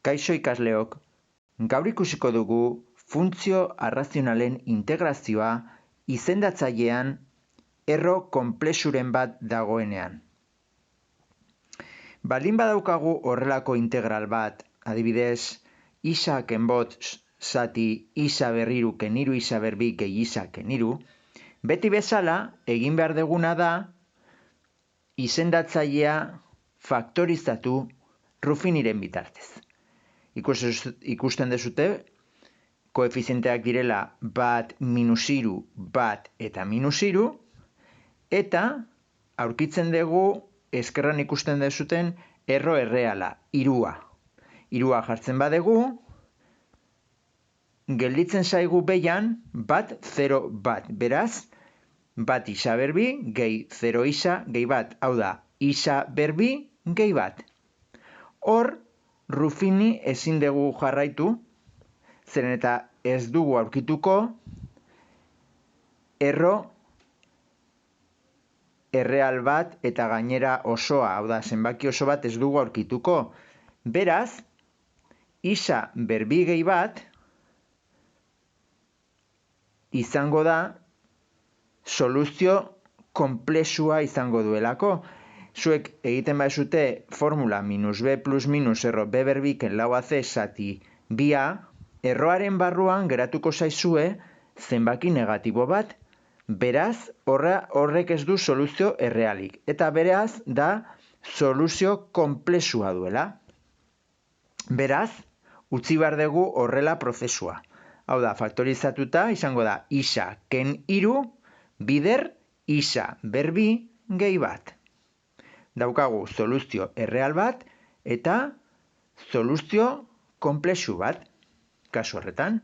Kaixo ikasleok, gaur ikusiko dugu funtzio arrazionalen integrazioa izendatzailean erro konplexuren bat dagoenean. Baldin badaukagu horrelako integral bat, adibidez, isa kenbot zati isa berriru keniru isa berbi gehi isa keniru, beti bezala egin behar duguna da izendatzailea faktorizatu Ruffiniren bitartez. Ikusten dezute, koefizienteak direla bat minus iru, bat eta minus iru, eta aurkitzen dugu eskerran ikusten dezuten erro erreala, irua. Irua jartzen badegu, gelditzen zaigu behian bat, 0, bat. Beraz, bat isa berbi, gehi 0 isa, gehi bat. Hau da, isa berbi, gehi bat. Hor, Ruffini ezin dugu jarraitu, zeren eta ez dugu aurkituko erro erreal bat eta gainera osoa, hau da, zenbaki oso bat ez dugu aurkituko. Beraz, isa berbi gehi bat izango da soluzio konplexua izango duelako. Zuek egiten baduzue formula minus b plus minus erro b berbiken lau ac zati bia, erroaren barruan geratuko zaizue zenbaki negatibo bat. Beraz, horrek ez du soluzio errealik. Eta beraz, da soluzio konplexua duela. Beraz, utzi behar dugu horrela prozesua. Hau da, faktorizatuta izango da isa ken iru bider isa berbi gehi bat. Daukagu soluzio erreal bat eta soluzio konplexu bat, kasu horretan.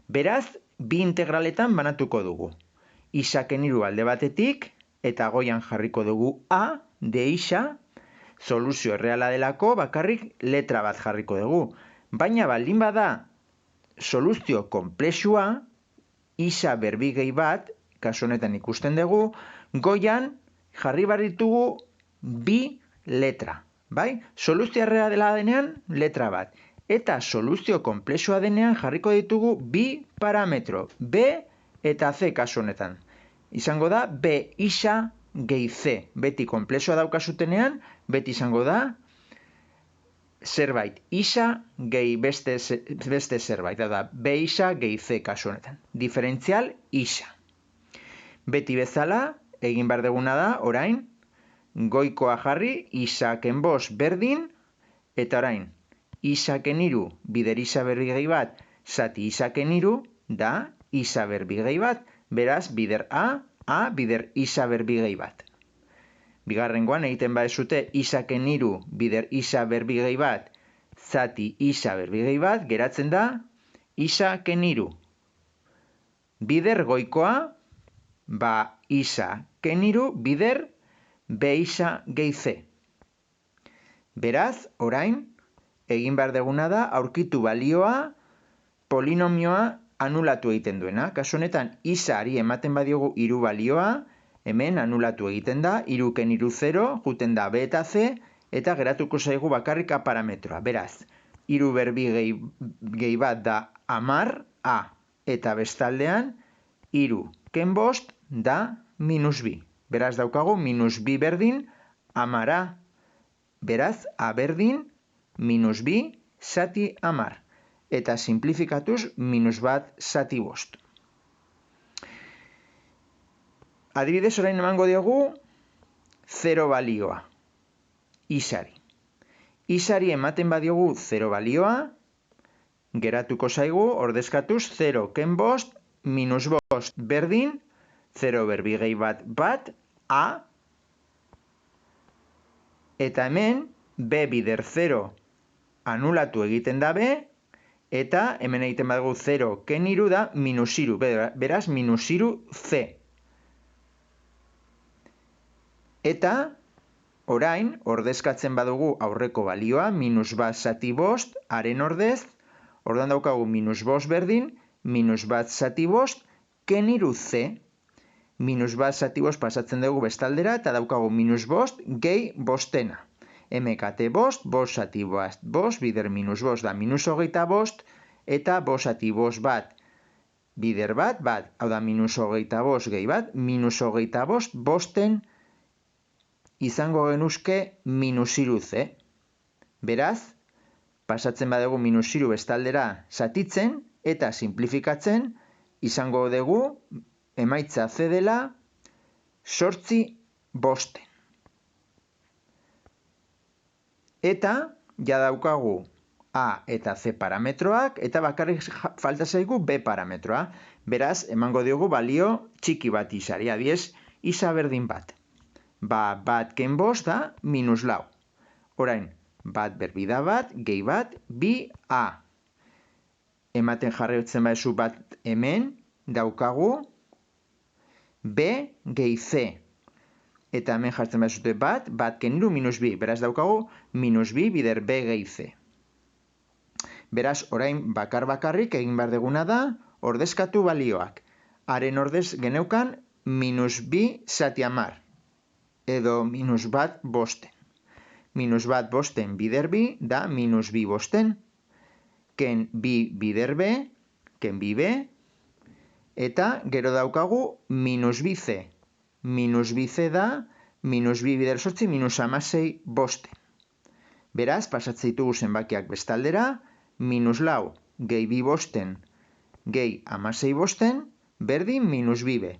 Beraz, bi integraletan banatuko dugu. Isa keniru alde batetik eta goian jarriko dugu a de isa, soluzio erreala delako bakarrik letra bat jarriko dugu. Baina baldin bada soluzio konplexua, isa berbi gehi bat, kasu honetan ikusten dugu, goian jarri behar ditugu bi letra, bai? Soluzio erreala dela denean letra bat. Eta soluzio konplexua denean jarriko ditugu bi parametro, b eta c kasu honetan. Izango da b isa gehi c. Beti konplexua daukazutenean, beti izango da zerbait isa gehi beste zerbait. Da b isa gehi c kasu honetan. Diferentzial isa. Beti bezala, egin behar duguna da, orain, goikoa jarri, isa kenbos berdin, eta orain, isa keniru bider isa berbi gehi bat, zati isa keniru da isa berbi gehi bat, beraz, bider a bider isa berbi gehi bat. Bigarrengoan egiten badezute isa keniru bider isa berbi gehi bat, zati isa berbi gehi bat, geratzen da isa keniru. Bider goikoa, ba isa keniru bider b isa gehi c. Beraz, orain, egin behar duguna da aurkitu balioa polinomioa anulatu egiten duena. Kasu honetan, isari ematen badiogu hiru balioa, hemen anulatu egiten da, hiru keniru 0, juten da b eta c, eta geratuko zaigu bakarrika parametroa. Beraz, hiru berbi gehi bat da 10 a, eta bestaldean, hiru kenbost da minus bi. Beraz, daukagu minus bi berdin 10 a. Beraz, a berdin minus bi zati 10. Eta simplifikatuz minus bat zati bost. Adibidez, orain emango diogu 0 balioa. Isari. Isari ematen badiogu 0 balioa, geratuko zaigu, ordezkatuz 0 ken bost, minus bost berdin, 0 berbi gehi bat bat, a, eta hemen, b bider 0 anulatu egiten da b, eta hemen egiten badugu 0 ken iru da minus iru, beraz minus iru c. Eta orain, ordezkatzen badugu aurreko balioa, minus bat zati bost, haren ordez, orduan daukagu minus bost berdin, minus bat zati bost, ken iru c. Minus bat zati bost pasatzen dugu bestaldera, eta daukagu minus bost gehi bostena. kate bost, bost zati bost, bider minus bost da minus hogeita bost, eta bost zati bost bat, bider bat, hau da minus hogeita bost gehi bat, minus hogeita bost, bosten izango genuzke minus iru ze. Beraz, pasatzen badugu minus iru bestaldera zatitzen, eta simplifikatzen, izango dugu emaitza ze dela zortzi bosten. Eta, ja daukagu A eta C parametroak, eta bakarrik falta zaigu B parametroa. Beraz, emango diogu balio txiki bat izari, adiez, isa berdin bat. Bat ken bost da, minus lau. Orain, bat berbida bat, gehi bat, bi A. Ematen jarraitzen badezu bat hemen, daukagu B gehi C. Eta hemen jartzen badezute bat keniru minus bi. Beraz daukagu minus bi bider B gehi C. Beraz, orain bakarrik egin behar deguna da ordezkatu balioak. Haren ordez geneukan minus bi zati hamar. Edo minus bat bosten. Minus bat bosten bider bi da minus bi bosten. Ken bi bider B, ken bi B, eta gero daukagu minus bi C. Minus bi C da minus bi bider sortzi minus amasei bosten. Beraz, pasatzen ditugu zenbakiak bestaldera, minus lau gehi bi bosten gehi amasei bosten, berdin minus bi B.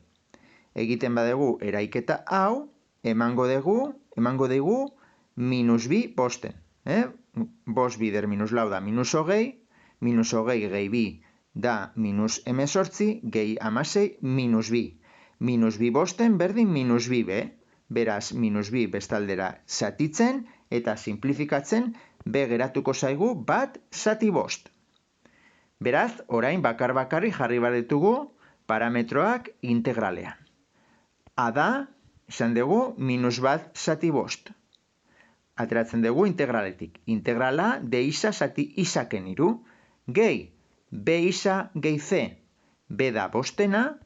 Egiten badegu eraiketa hau, emango dugu minus bi bosten. Bost bider minus lau da minus hogei gehi bi da minus emezortzi, gehi amasei minus bi. Minus bi bosten berdin minus bi B. Beraz, minus bi bestaldera zatitzen eta simplifikatzen B geratuko zaigu bat zati bost. Beraz, orain bakarri jarri behar ditugu parametroak integralean. A da, esan dugu, minus bat zati bost. Ateratzen dugu integraletik. Integrala D isa zati isaken iru. Gehi, B isa gehi C. B da bostena.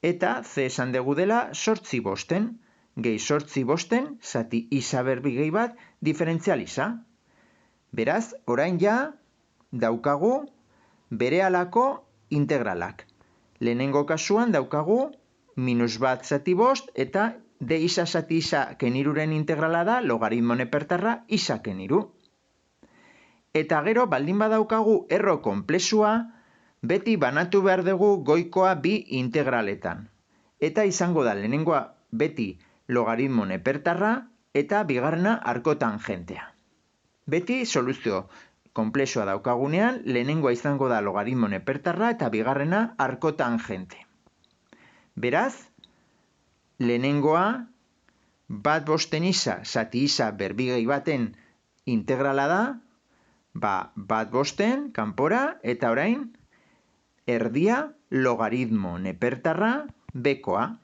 Eta C esan dugu dela sortzi bosten. Gehi sortzi bosten zati isa berbi gehi bat diferentzial isa. Beraz, orain ja daukagu berehalako integralak. Lehenengo kasuan daukagu minus bat zati bost eta D isa zati isa keniruren integrala da logaritmo nepertarra isa keniru. Eta gero baldin badaukagu erro konplexua, beti banatu behar dugu goikoa bi integraletan. Eta izango da lehenengoa beti logaritmo nepertarra eta bigarrena arko tangentea. Beti soluzio konplexua daukagunean, lehenengoa izango da logaritmo nepertarra eta bigarrena arko tangente. Beraz, lehenengoa bat bosten isa, zati isa berbi gehi baten integrala da, bat bosten, kanpora, eta orain, erdia logaritmo nepertarra bekoa.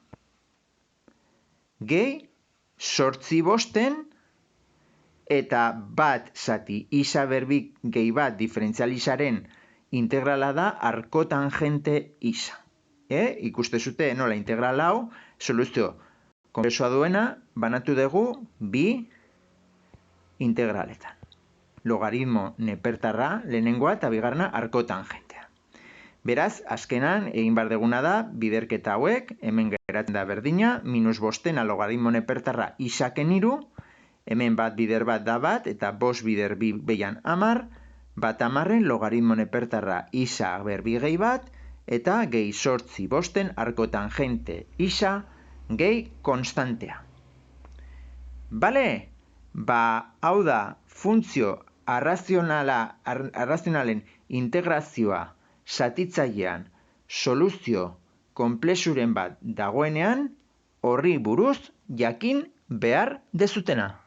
Gehi, sortzi bosten, eta bat zati isa berbi gehi bat diferentzializaren integrala da arko tangente isa. Ikuste zute nola integral hau, soluzio konplexua duena, banatu dugu bi integraletan. Logaritmo nepertarra lehenengoa eta bigarrena arko tangentea. Beraz, azkenan, egin behar deguna da, biderketa hauek, hemen geratzen da berdina, minus bostena logaritmo nepertarra isaken iru, hemen bat bider bat da bat, eta bost bider bi behian amar, bat amarren logaritmo nepertarra isa berbi gehi bat, eta gehi sortzi bosten arko tangente isa gehi konstantea. Bale? Hau da, funtzio arrazionalen integrazioa zatitzailean soluzio konplexuren bat dagoenean, horri buruz jakin behar dezutena.